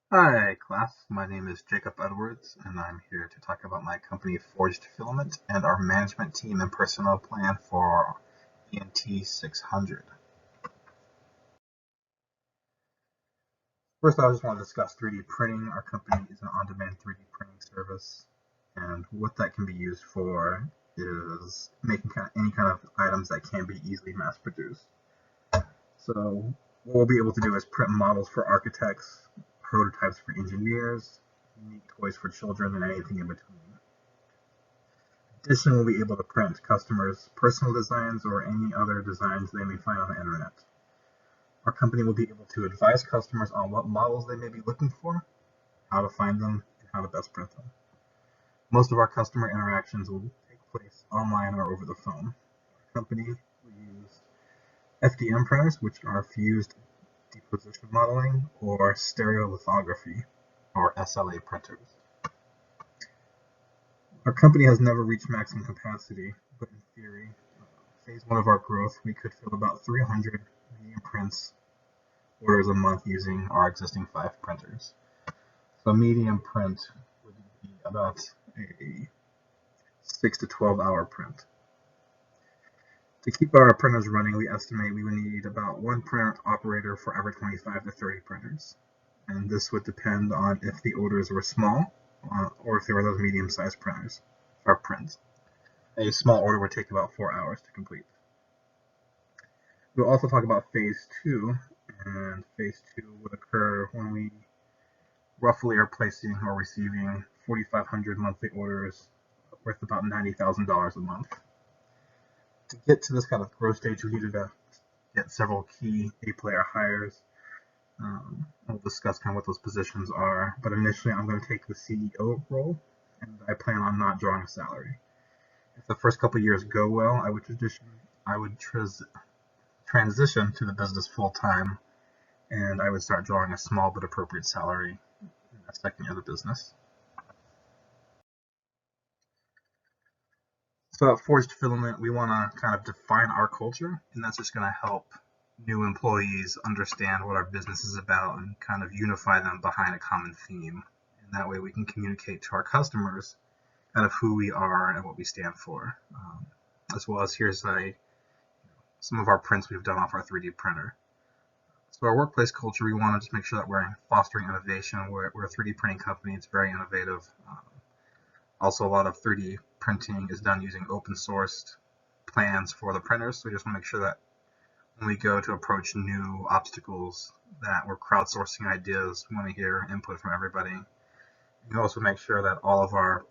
Hi, class. My name is Jacob Edwards, and I'm here to talk about my company Forged Filament and our management team and personnel plan for ENT 600. First, I just want to discuss 3D printing. Our company is an on-demand 3D printing service, and what that can be used for is making any kind of items that can be easily mass-produced. So, what we'll be able to do is print models for architects, prototypes for engineers, unique toys for children, and anything in between. Additionally, we'll be able to print customers' personal designs or any other designs they may find on the internet. Our company will be able to advise customers on what models they may be looking for, how to find them, and how to best print them. Most of our customer interactions will take place online or over the phone. Our company will use FDM printers, which are fused deposition modeling, or stereolithography, or SLA printers. Our company has never reached maximum capacity, but in theory, phase one of our growth, we could fill about 300 medium prints orders a month using our existing 5 printers. So medium print would be about a 6 to 12 hour print. To keep our printers running, we estimate we would need about 1 printer operator for every 25 to 30 printers. And this would depend on if the orders were small or if they were those medium-sized printers or prints. A small order would take about 4 hours to complete. We'll also talk about phase two, and phase two would occur when we roughly are placing or receiving 4,500 monthly orders worth about $90,000 a month. To get to this kind of growth stage, we needed to get several key A-player hires. We'll discuss kind of what those positions are, but initially I'm going to take the CEO role, and I plan on not drawing a salary. If the first couple years go well, I would transition to the business full time, and I would start drawing a small but appropriate salary in the second year of the business. So at Forged Filament, we want to kind of define our culture, and that's just going to help new employees understand what our business is about and kind of unify them behind a common theme. And that way we can communicate to our customers kind of who we are and what we stand for. As well as here's some of our prints we've done off our 3D printer. So our workplace culture, we want to just make sure that we're fostering innovation. We're a 3D printing company. It's very innovative. Also, a lot of 3D printing is done using open sourced plans for the printers. So we just want to make sure that when we go to approach new obstacles, that we're crowdsourcing ideas. We want to hear input from everybody. We also make sure that all of our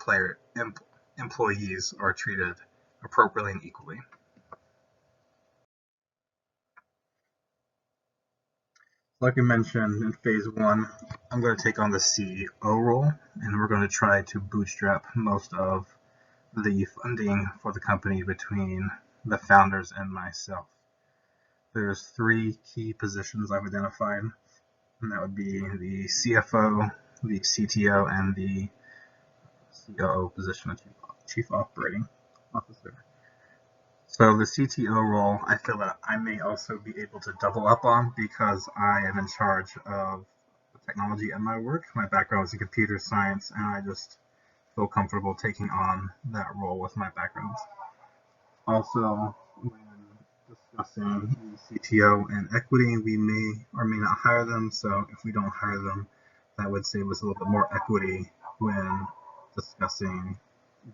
employees are treated appropriately and equally. Like I mentioned in phase one, I'm going to take on the CEO role, and we're going to try to bootstrap most of the funding for the company between the founders and myself. There's 3 key positions I've identified, and that would be the CFO, the CTO, and the COO position of Chief Operating Officer. So the CTO role, I feel that I may also be able to double up on because I am in charge of the technology in my work. My background is in computer science, and I just feel comfortable taking on that role with my background. Also, when discussing the CTO and equity, we may or may not hire them. So if we don't hire them, that would save us a little bit more equity when discussing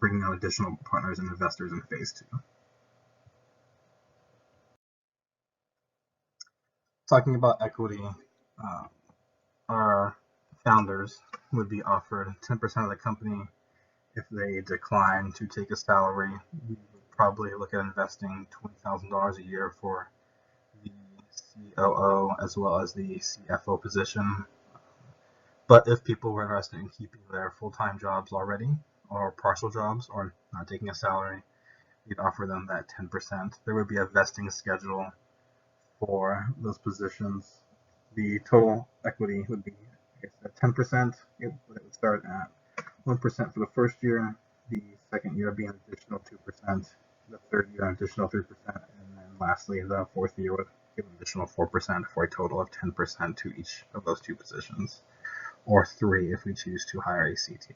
bringing on additional partners and investors in phase two. Talking about equity, uh, our founders would be offered 10% of the company if they decline to take a salary. We would probably look at investing $20,000 a year for the COO as well as the CFO position. But if people were interested in keeping their full-time jobs already, or partial jobs, or not taking a salary, we'd offer them that 10%. There would be a vesting schedule for those positions. The total equity would be, I guess, at 10%. It would start at 1% for the first year, the second year being an additional 2%, the third year an additional 3%, and then lastly the fourth year would give an additional 4% for a total of 10% to each of those 2 positions. or 3 if we choose to hire a CTO.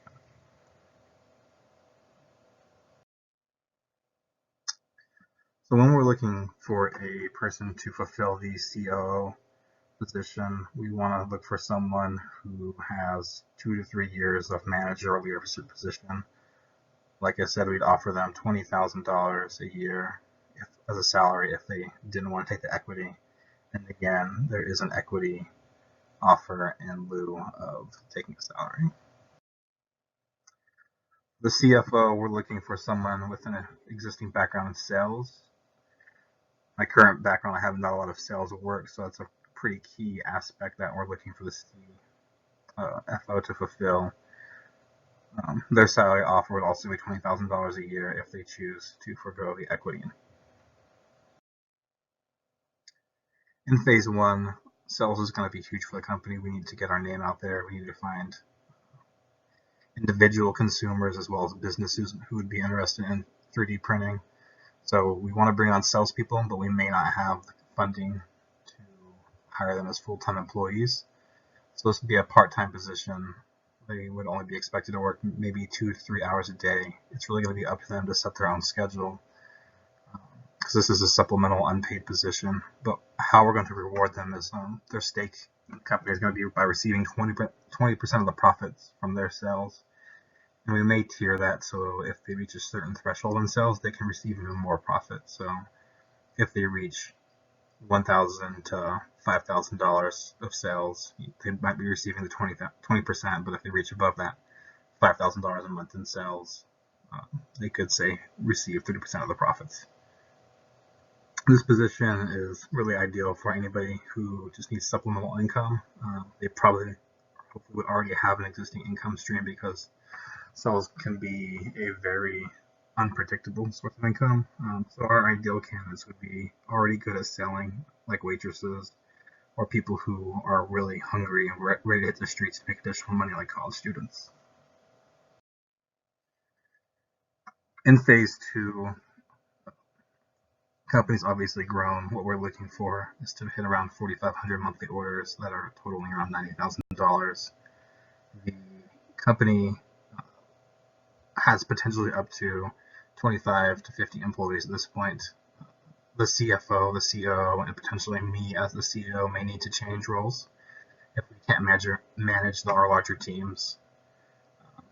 So when we're looking for a person to fulfill the COO position, we want to look for someone who has 2 to 3 years of manager or leadership position. Like I said, we'd offer them $20,000 a year as a salary if they didn't want to take the equity. And again, there is an equity offer in lieu of taking a salary. The CFO, we're looking for someone with an existing background in sales. My current background, I haven't done a lot of sales work, so that's a pretty key aspect that we're looking for the CFO to fulfill. Their salary offer would also be $20,000 a year if they choose to forego the equity. In phase 1, sales is going to be huge for the company. We need to get our name out there. We need to find individual consumers as well as businesses who would be interested in 3D printing. So we want to bring on salespeople, but we may not have the funding to hire them as full-time employees. So this would be a part-time position. They would only be expected to work maybe 2 to 3 hours a day. It's really going to be up to them to set their own schedule, because this is a supplemental unpaid position. But how we're going to reward them is their stake in the company is going to be by receiving 20% of the profits from their sales. And we may tier that so if they reach a certain threshold in sales, they can receive even more profit. So if they reach $1,000 to $5,000 of sales, they might be receiving the 20%, but if they reach above that $5,000 a month in sales, they could say receive 30% of the profits. This position is really ideal for anybody who just needs supplemental income. They probably hopefully would already have an existing income stream, because sales can be a very unpredictable source of income. So our ideal candidates would be already good at selling, like waitresses, or people who are really hungry and ready to hit the streets to make additional money, like college students. In phase 2, company's obviously grown. What we're looking for is to hit around 4,500 monthly orders that are totaling around $90,000. The company has potentially up to 25 to 50 employees at this point. The CFO, the CEO, and potentially me as the CEO may need to change roles if we can't manage our larger teams.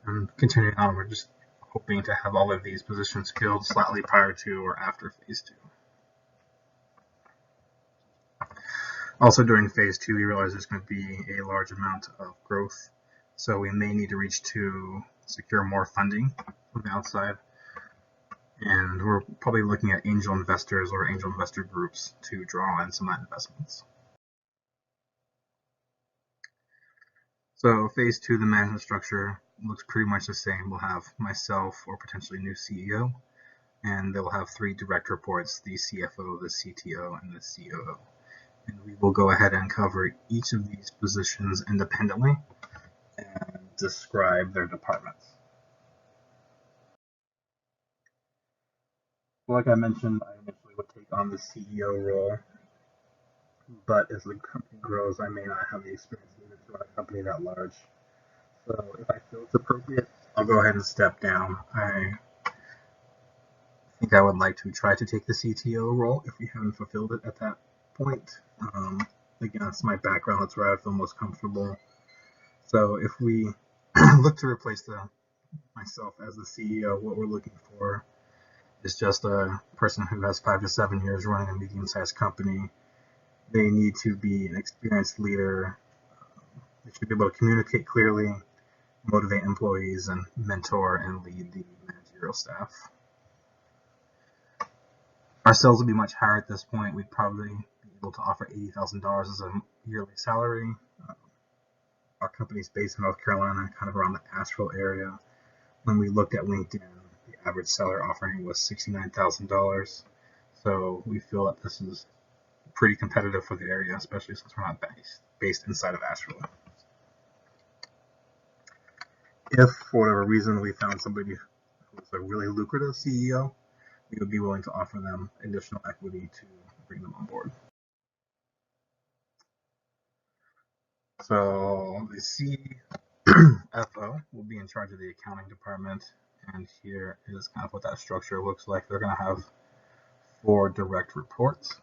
And continuing on, we're just hoping to have all of these positions filled slightly prior to or after phase 2. Also during phase 2, we realize there's going to be a large amount of growth, so we may need to reach to secure more funding from the outside, and we're probably looking at angel investors or angel investor groups to draw in some of that investments. So phase 2, the management structure looks pretty much the same. We'll have myself or potentially new CEO, and they'll have 3 direct reports: the CFO, the CTO, and the COO. And we will go ahead and cover each of these positions independently and describe their departments. Like I mentioned, I initially would take on the CEO role, but as the company grows, I may not have the experience needed to run a company that large. So if I feel it's appropriate, I'll go ahead and step down. I think I would like to try to take the CTO role if we haven't fulfilled it at that point. Again, that's my background. That's where I feel most comfortable. So if we look to replace myself as the CEO, what we're looking for is just a person who has 5 to 7 years running a medium-sized company. They need to be an experienced leader. They should be able to communicate clearly, motivate employees, and mentor and lead the managerial staff. Our sales would be much higher at this point. We'd probably be able to offer $80,000 as a yearly salary. Our company's based in North Carolina, kind of around the Asheville area. When we looked at LinkedIn, the average salary offering was $69,000. So we feel that this is pretty competitive for the area, especially since we're not based inside of Asheville. If for whatever reason we found somebody who was a really lucrative CEO, we would be willing to offer them additional equity to bring them on board. So the CFO will be in charge of the accounting department, and here is kind of what that structure looks like. They're going to have 4 direct reports.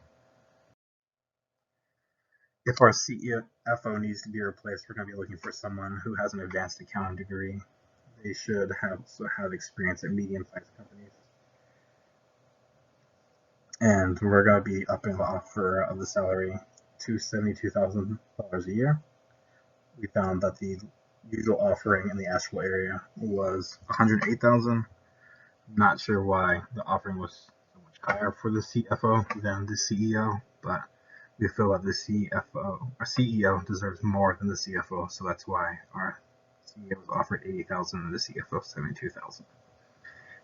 If our CFO needs to be replaced, we're going to be looking for someone who has an advanced accounting degree. They should also have experience at medium-sized companies. And we're going to be upping the offer of the salary to $72,000 a year. We found that the usual offering in the Asheville area was $108,000. Not sure why the offering was so much higher for the CFO than the CEO, but we feel that the our CEO deserves more than the CFO, so that's why our CEO was offered $80,000 and the CFO $72,000.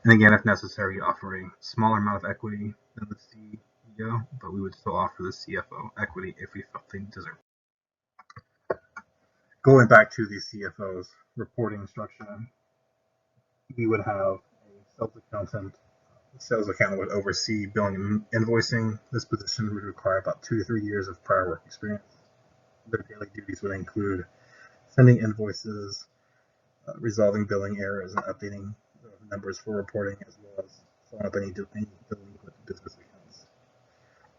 And again, if necessary, offer a smaller amount of equity than the CEO, but we would still offer the CFO equity if we felt they deserve it. Going back to the CFO's reporting structure, we would have a sales accountant. The sales accountant would oversee billing and invoicing. This position would require about 2 to 3 years of prior work experience. Their daily duties would include sending invoices, resolving billing errors, and updating the numbers for reporting, as well as following up any delinquent business accounts.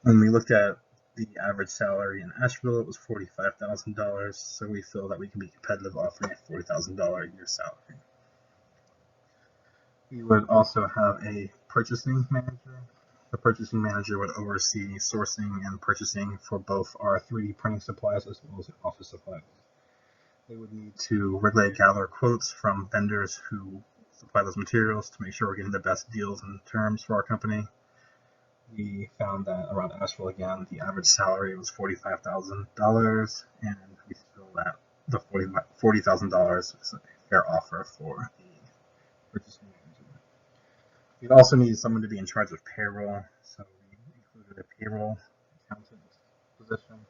When we looked at the average salary in Asheville, it was $45,000, so we feel that we can be competitive offering a $40,000 a year salary. We would also have a purchasing manager. The purchasing manager would oversee sourcing and purchasing for both our 3D printing supplies as well as office supplies. They would need to regularly gather quotes from vendors who supply those materials to make sure we're getting the best deals and terms for our company. We found that around Asheville, again, the average salary was $45,000, and we feel that the $40,000 is a fair offer for the purchasing manager. We also needed someone to be in charge of payroll, so we included a payroll accountant position.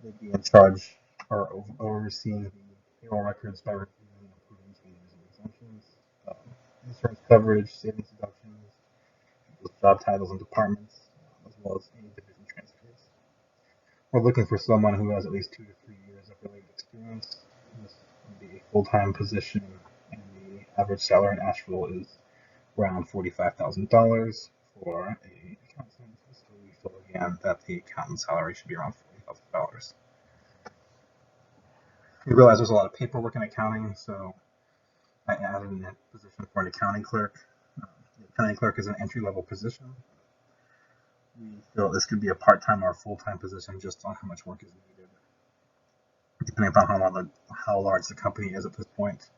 They'd be in charge or overseeing the payroll records by reviewing and approving changes and exemptions, insurance coverage, savings deductions, job titles and departments, as well as any division transfers. We're looking for someone who has at least 2 to 3 years of related experience. This would be a full-time position, and the average salary in Asheville is around $45,000 for an accountant. So we feel again that the accountant's salary should be around $40,000. We realize there's a lot of paperwork in accounting, so I added in a position for an accounting clerk. The accounting clerk is an entry-level position. We feel this could be a part-time or full-time position just on how much work is needed, depending upon how large the company is at this point.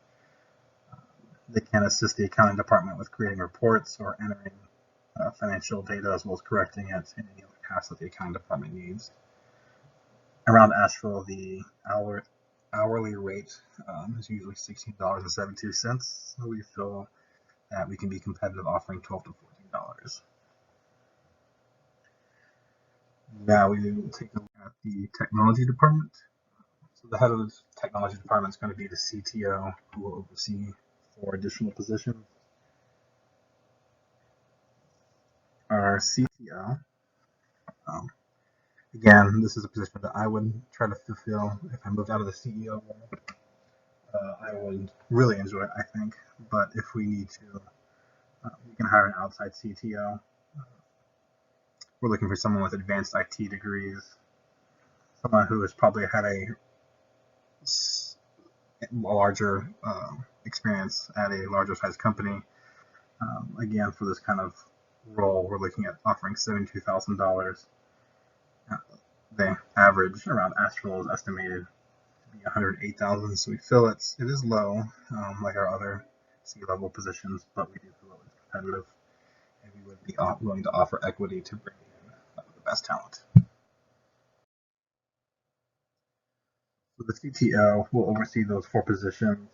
They can assist the accounting department with creating reports or entering financial data, as well as correcting it and any other tasks that the accounting department needs. Around Asheville, the hourly rate is usually $16.72, so we feel that we can be competitive offering $12 to $14. Now we will take a look at the technology department. So the head of the technology department is going to be the CTO, who will oversee 4 additional positions. Our CTO, again, this is a position that I would try to fulfill if I moved out of the CEO role. I would really enjoy it, I think, but if we need to, we can hire an outside CTO. We're looking for someone with advanced IT degrees, someone who has probably had a larger experience at a larger size company. Again, for this kind of role, we're looking at offering $72,000. The average around Asheville is estimated to be $108,000, so we feel it is low, like our other C-level positions, but we do feel it's competitive, and we would be willing to offer equity to bring in the best talent. So the CTO will oversee those 4 positions.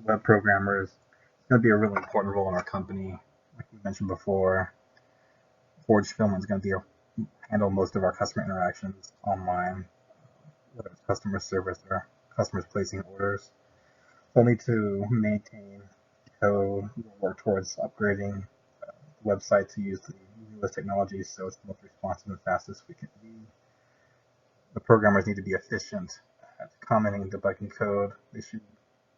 Web programmers, it's going to be a really important role in our company. Like we mentioned before, Forge Filament is going to handle most of our customer interactions online, whether it's customer service or customers placing orders. They'll need to maintain code, work towards upgrading the website to use the newest technologies so it's the most responsive and fastest we can be. The programmers need to be efficient at commenting and debugging code. They should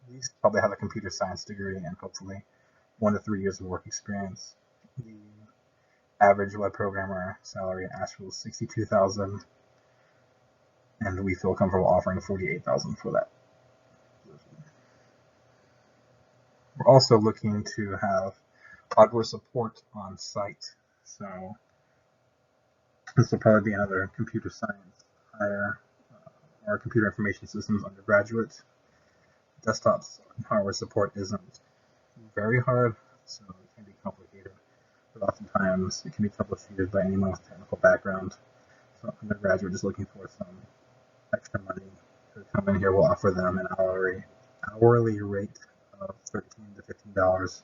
at least probably have a computer science degree and hopefully 1 to 3 years of work experience. The average web programmer salary at Asheville is $62,000, and we feel comfortable offering $48,000 for that. We're also looking to have hardware support on site, so this will probably be another computer science hire or computer information systems undergraduate. Desktops and hardware support isn't very hard, so it can be complicated, but oftentimes it can be troubleshooted by anyone with a technical background. So undergraduate is looking for some extra money to come in here. We'll offer them an hourly rate of $13 to $15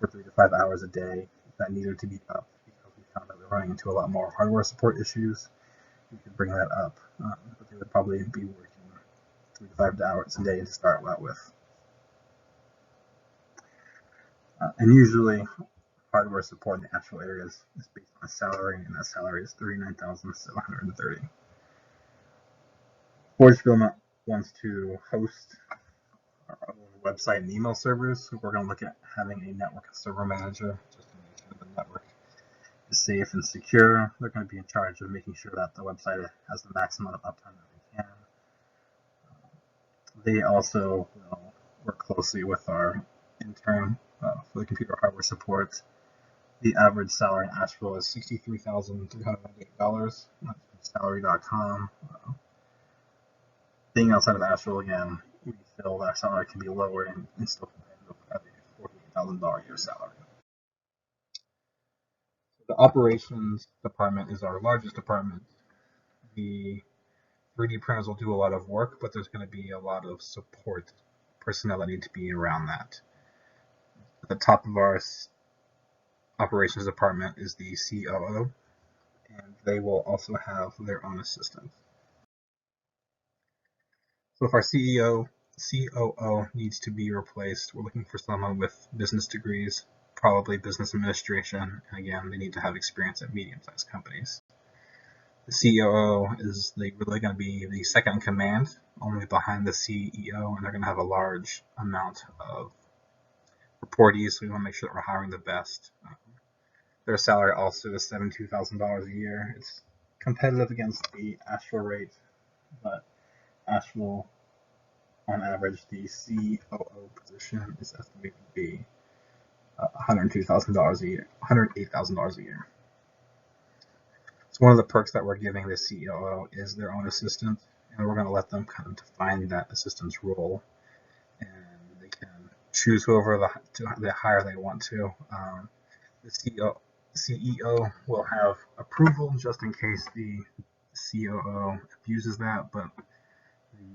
for 3 to 5 hours a day. If that needed to be up because we found that we're running into a lot more hardware support issues, we could bring that up, but they would probably be working 3 to 5 hours a day to start out with. And usually hardware support in the actual areas is based on a salary, and that salary is $39,730. Forge Filament wants to host our own website and email servers, so we're going to look at having a network and server manager just to make sure the network is safe and secure. They're going to be in charge of making sure that the website has the maximum of uptime that we can. They also will work closely with our intern for the computer hardware support. The average salary in Asheville is $63,398. That's from salary.com. Being outside of Asheville, again, we feel that salary can be lower and still competitive at a $48,000 a year salary. The operations department is our largest department. The 3D printers will do a lot of work, but there's going to be a lot of support personnel that need to be around that. At the top of our operations department is the COO, and they will also have their own assistants. So if our COO needs to be replaced, we're looking for someone with business degrees, probably business administration, and again, they need to have experience at medium-sized companies. The COO is really going to be the second in command, only behind the CEO, and they're going to have a large amount of reportees, so we want to make sure that we're hiring the best. Their salary also is $72,000 a year. It's competitive against the Asheville rate, but Asheville, on average, the COO position is estimated to be $102,000 a year, $108,000 a year. So one of the perks that we're giving the COO is their own assistant, and we're going to let them kind of define that assistant's role, and they can choose whoever the hire they want to. The CEO will have approval just in case the COO abuses that, but the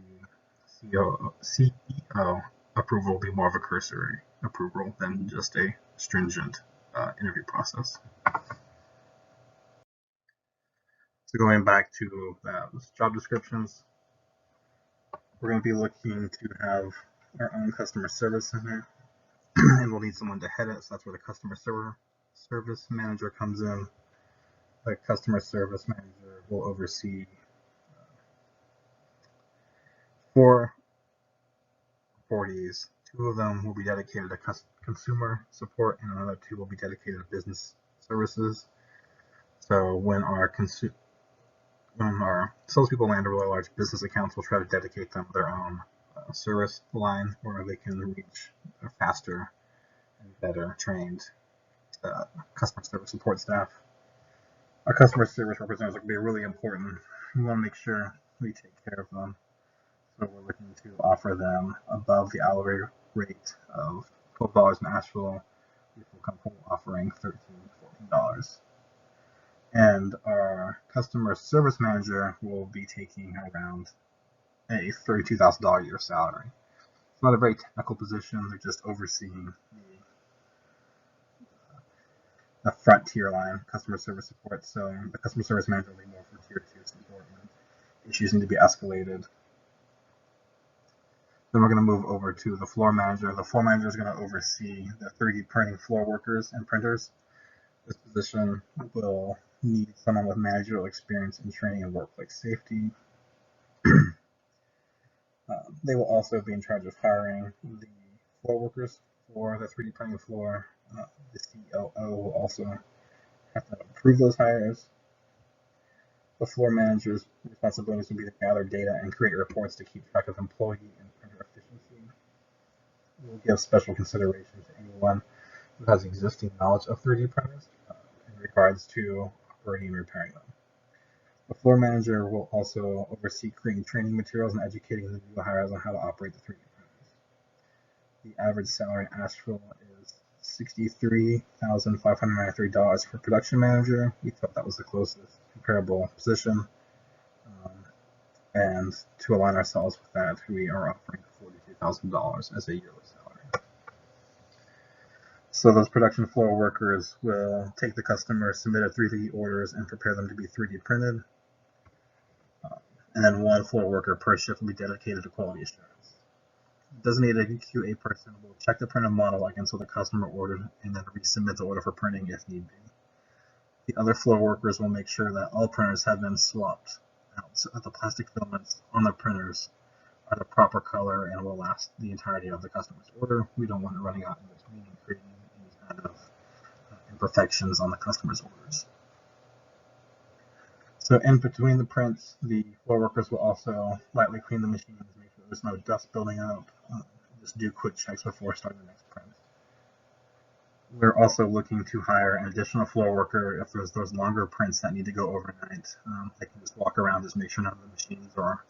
CEO approval will be more of a cursory approval than just a stringent interview process. So going back to those job descriptions, we're going to be looking to have our own customer service center, and we'll need someone to head it, so that's where the customer service manager comes in. The customer service manager will oversee 4 40s. 2 of them will be dedicated to consumer support, and another 2 will be dedicated to business services. So when our salespeople land a really large business accounts, we'll try to dedicate them their own service line where they can reach a faster and better trained customer service support staff. Our customer service representatives will be really important. We want to make sure we take care of them. So we're looking to offer them above the hourly rate of $12 in Asheville. We feel comfortable offering $13 to $14. And our customer service manager will be taking around a $32,000 a year salary. It's not a very technical position. They're just overseeing the front tier line, customer service support. So the customer service manager will be more for tier 2 support when issues need to be escalated. Then we're going to move over to the floor manager. The floor manager is going to oversee the 3D printing floor workers and printers. This position will need someone with managerial experience in training and workplace safety. They will also be in charge of hiring the floor workers for the 3D printing floor. The COO will also have to approve those hires. The floor manager's responsibilities will be to gather data and create reports to keep track of employee and printer efficiency. We'll give special consideration to anyone who has existing knowledge of 3D printers in regards to operating and repairing them. The floor manager will also oversee creating training materials and educating the new hires on how to operate the 3D printers. The average salary in Asheville is $63,593 for production manager. We thought that was the closest comparable position. And to align ourselves with that, we are offering $42,000 as a yearly salary. So those production floor workers will take the customer submitted 3D orders and prepare them to be 3D printed. And then one floor worker per shift will be dedicated to quality assurance. Designated QA person will check the printed model against what the customer ordered and then resubmit the order for printing if need be. The other floor workers will make sure that all printers have been swapped out so that the plastic filaments on the printers are the proper color and will last the entirety of the customer's order. We don't want it running out in between and creating any kind of imperfections on the customer's orders. So in between the prints, the floor workers will also lightly clean the machines, make sure there's no dust building up, just do quick checks before starting the next print. We're also looking to hire an additional floor worker if there's those longer prints that need to go overnight. They can just walk around, just make sure none of the machines are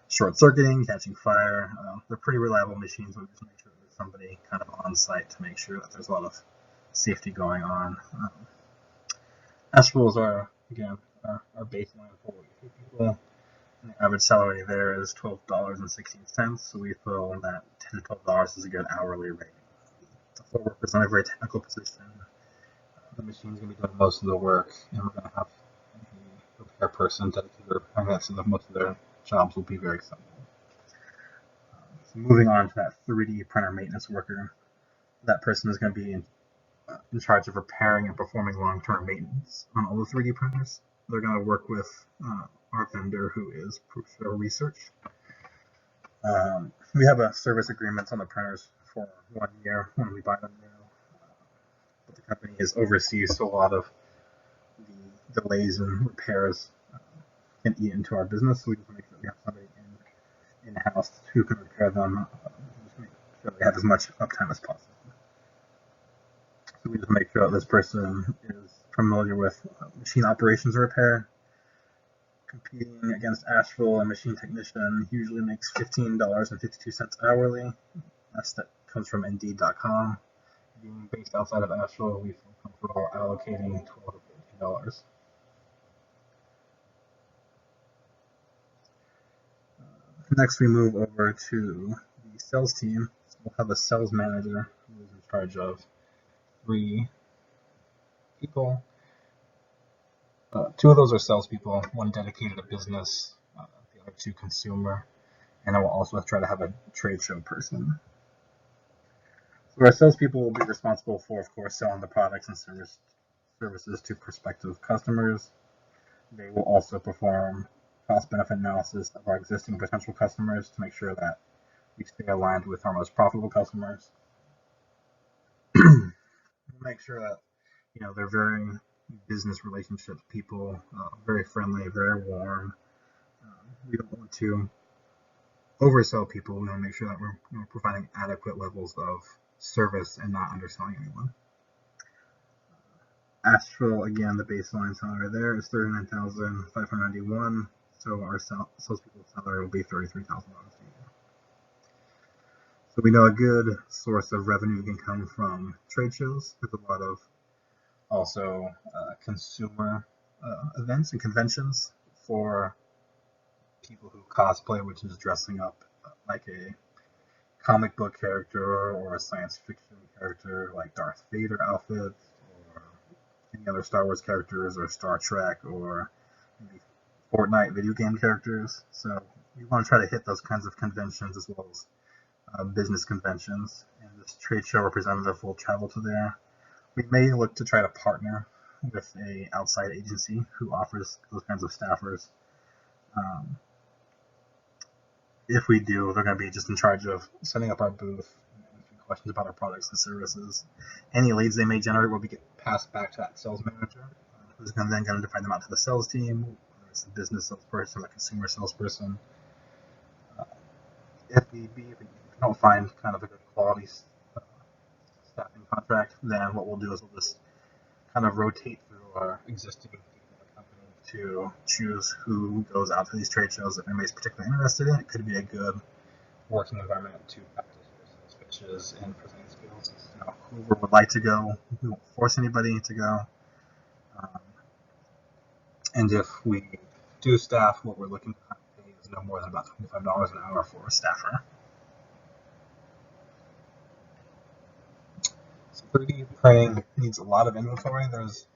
short-circuiting, catching fire. They're pretty reliable machines, but just make sure there's somebody kind of on site to make sure that there's a lot of safety going on. Asheville's our baseline for what we pay people. And the average salary there is $12.16, so we feel that $10 to $12 is a good hourly rate. The floor worker's not a very technical position. The machine's going to be doing most of the work, and we're going to have a repair person dedicated to repairing that, so that most of their jobs will be very simple. So moving on to that 3D printer maintenance worker, that person is going to be in charge of repairing and performing long-term maintenance on all the 3D printers. They're going to work with our vendor, who is Proof Research. We have a service agreement on the printers for 1 year when we buy them new. But the company oversees, so a lot of the delays and repairs can eat into our business. So we just make sure we have somebody in-house who can repair them, just make sure they have as much uptime as possible. So we just make sure that this person is familiar with machine operations repair. Competing against Asheville, a machine technician usually makes $15.52 hourly. That comes from Indeed.com. Being based outside of Asheville, we feel comfortable allocating $12 to $14. Next, we move over to the sales team. So we'll have a sales manager who is in charge of 3 people. 2 of those are salespeople, 1 dedicated to business, the other 2 consumer, and then we'll also try to have a trade show person. So our salespeople will be responsible for, of course, selling the products and services to prospective customers. They will also perform cost-benefit analysis of our existing potential customers to make sure that we stay aligned with our most profitable customers. We'll make sure that they're very business relationship people, very friendly, very warm. We don't want to oversell people. We want to make sure that we're providing adequate levels of service and not underselling anyone. Asheville, again, the baseline salary there is $39,591. So our salespeople's salary will be $33,000 a year. So we know a good source of revenue can come from trade shows. There's a lot of also consumer events and conventions for people who cosplay, which is dressing up like a comic book character or a science fiction character like Darth Vader outfits, or any other Star Wars characters, or Star Trek, or maybe Fortnite video game characters. So we want to try to hit those kinds of conventions as well as business conventions, and this trade show representative will travel to there. We may look to try to partner with an outside agency who offers those kinds of staffers. If we do, they're going to be just in charge of setting up our booth, answering questions about our products and services. Any leads they may generate will be passed back to that sales manager, who's then going to divide them out to the sales team, whether it's a business salesperson or a consumer salesperson. Uh, if we don't find kind of a good quality staffing contract, then what we'll do is we'll just kind of rotate through our existing company to choose who goes out to these trade shows if anybody's particularly interested in it. Could be a good working environment to practice your sales pitches and presenting skills. Whoever would like to go, we won't force anybody to go. Um, and if we do staff, what we're looking to pay is no more than about $25 an hour for a staffer. So 3D printing needs a lot of inventory. There's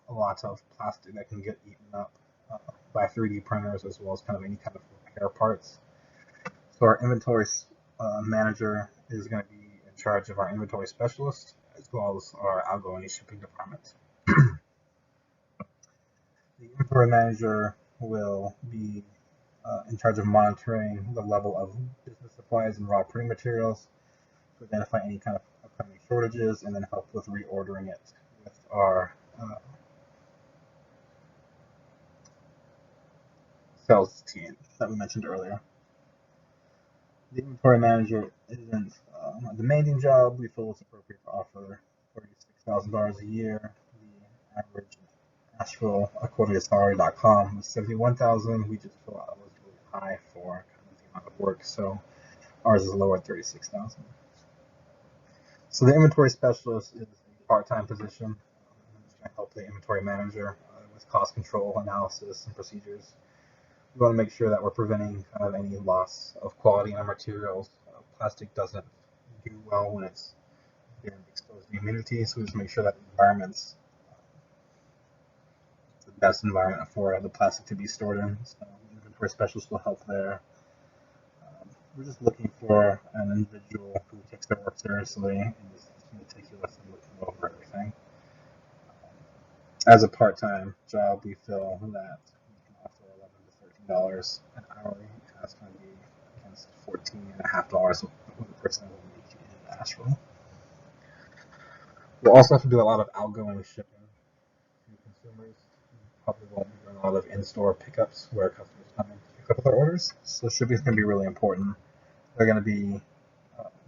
a lot of plastic that can get eaten up by 3D printers, as well as kind of any kind of repair parts. So our inventory manager is going to be in charge of our inventory specialist, as well as our outgoing shipping department. The inventory manager will be in charge of monitoring the level of business supplies and raw printing materials to identify any kind of upcoming shortages and then help with reordering it with our sales team that we mentioned earlier. The inventory manager isn't a demanding job. We feel it's appropriate to offer $36,000 a year. The average Asheville, according to salary.com, was $71,000. We just feel that was really high for kind of the amount of work, so ours is lower at $36,000. So the inventory specialist is a part-time position. It's going to help the inventory manager with cost control analysis and procedures. We want to make sure that we're preventing kind of any loss of quality in our materials. Plastic doesn't do well when it's been exposed to humidity, so we just make sure that the environment's the best environment for the plastic to be stored in. So the inventory specialist will help there. We're just looking for an individual who takes their work seriously and is meticulous and looking over everything. As a part-time job, we feel that we can offer $11 to $13 an hourly. That's going to be against $14.50 what a person will make in Asheville. We'll also have to do a lot of outgoing shipping to consumers. We probably won't be doing a lot of in-store pickups where customers come in to pick up their orders. So shipping is going to be really important. They're going to be in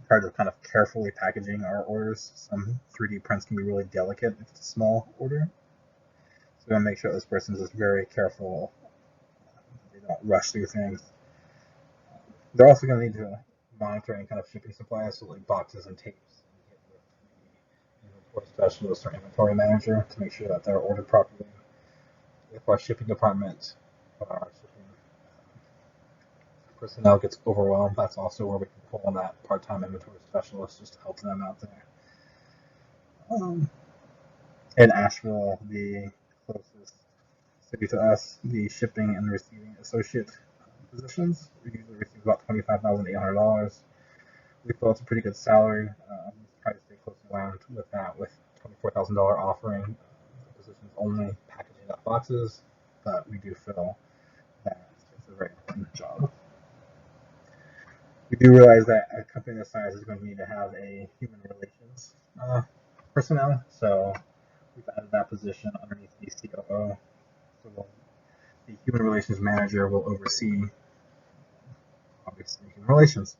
charge of kind of carefully packaging our orders. Some 3D prints can be really delicate if it's a small order. So we're going to make sure this person is just very careful. They don't rush through things. They're also going to need to monitor any kind of shipping supplies, so like boxes and tapes, and get with the inventory specialist or inventory manager to make sure that they're ordered properly. If our shipping department or our shipping personnel gets overwhelmed, that's also where we can pull on that part-time inventory specialist just to help them out there. In Asheville, the closest city to us, the shipping and receiving associate positions, we usually receive about $25,800. We feel it's a pretty good salary. Try to stay close around with that, with $24,000 offering. The positions only packaging up boxes, but we do feel that it's a very important job. We do realize that a company this size is going to need to have a human relations personnel, so we've added that position underneath the COO. So the human relations manager will oversee, obviously, human relations.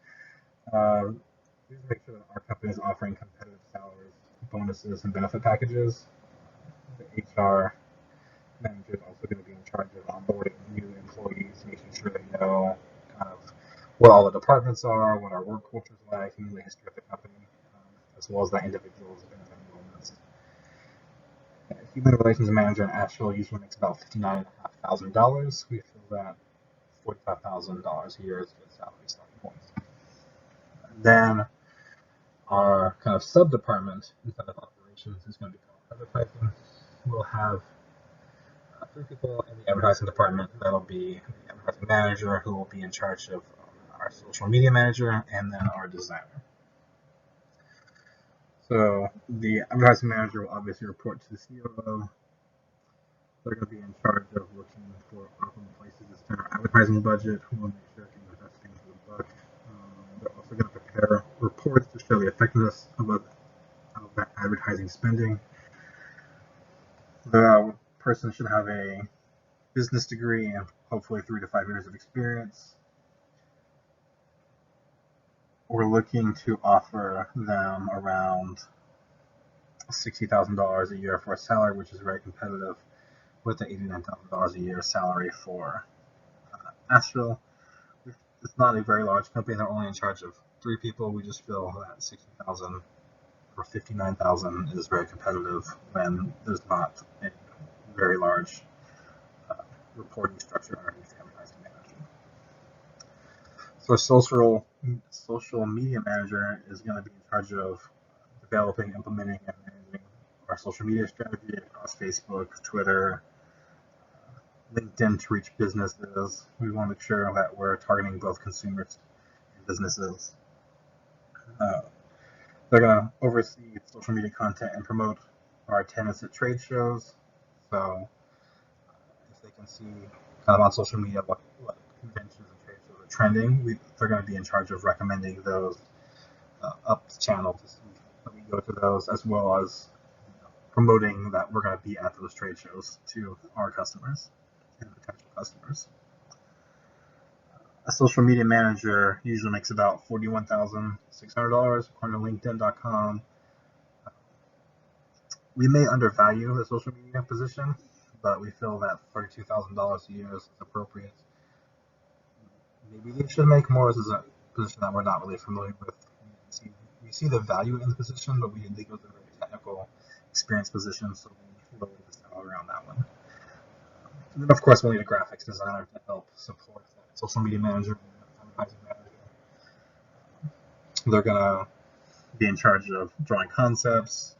Please make sure that our company is offering competitive salaries, bonuses, and benefit packages. The HR manager is also going to be in charge of onboarding new employees, making sure they know kind of what all the departments are, what our work culture is like, and the history of the company, as well as that individual's benefit enrollments. Human relations manager in Asheville usually makes about $59,500. We feel that $45,000 a year is a good salary starting point. Then our kind of sub department inside of operations is going to be called advertising. We'll have 3 people in the advertising department. That'll be the advertising manager, who will be in charge of our social media manager, and then our designer. So the advertising manager will obviously report to the COO. They're going to be in charge of looking for optimal places to spend our advertising budget. We will make sure to invest things for the buck. They're also going to prepare reports to show the effectiveness of that advertising spending. The person should have a business degree and hopefully 3 to 5 years of experience. We're looking to offer them around $60,000 a year for a salary, which is very competitive with the $89,000 a year salary for Astral. It's not a very large company. They're only in charge of 3 people. We just feel that 60,000 or 59,000 is very competitive when there's not a very large reporting structure underneath the advertising manager. So a social media manager is going to be in charge of developing, implementing, and managing our social media strategy across Facebook, Twitter, LinkedIn to reach businesses. We want to make sure that we're targeting both consumers and businesses. They're going to oversee social media content and promote our attendance at trade shows. So if they can see kind of on social media what conventions and trade shows are trending, they're going to be in charge of recommending those up the channel to see that we go to those, as well as promoting that we're going to be at those trade shows to our customers and potential customers. A social media manager usually makes about $41,600 according to LinkedIn.com. We may undervalue the social media position, but we feel that $32,000 a year is appropriate. Maybe they should make more. This is a position that we're not really familiar with. We see the value in the position, but we think it was a very technical, experienced position, so we lowered the salary on that one. And then, of course, we'll need a graphics designer to help support that social media manager and advertising manager. They're going to be in charge of drawing concepts,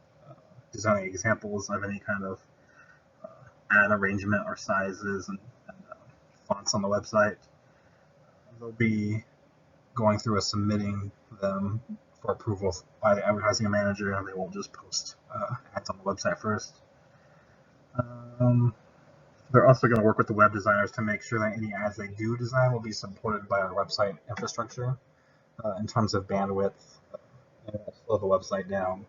designing examples of any kind of ad arrangement or sizes and fonts on the website. They'll be going through and submitting them for approval by the advertising manager, and they won't just post ads on the website first. They're also going to work with the web designers to make sure that any ads they do design will be supported by our website infrastructure in terms of bandwidth, and slow the website down.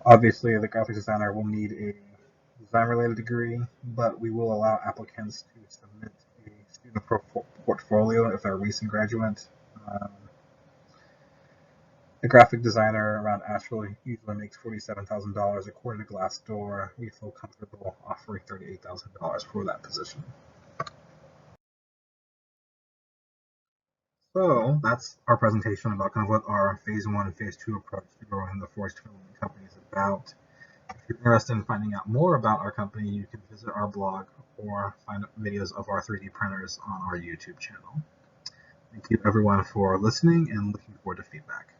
Obviously, the graphic designer will need a design-related degree, but we will allow applicants to submit a student portfolio if they're a recent graduate. The graphic designer around Astral usually makes $47,000 according to Glassdoor. We feel comfortable offering $38,000 for that position. So that's our presentation about kind of what our phase 1 and phase 2 approach to growing the forest development company is about. If you're interested in finding out more about our company, you can visit our blog or find videos of our 3D printers on our YouTube channel. Thank you everyone for listening and looking forward to feedback.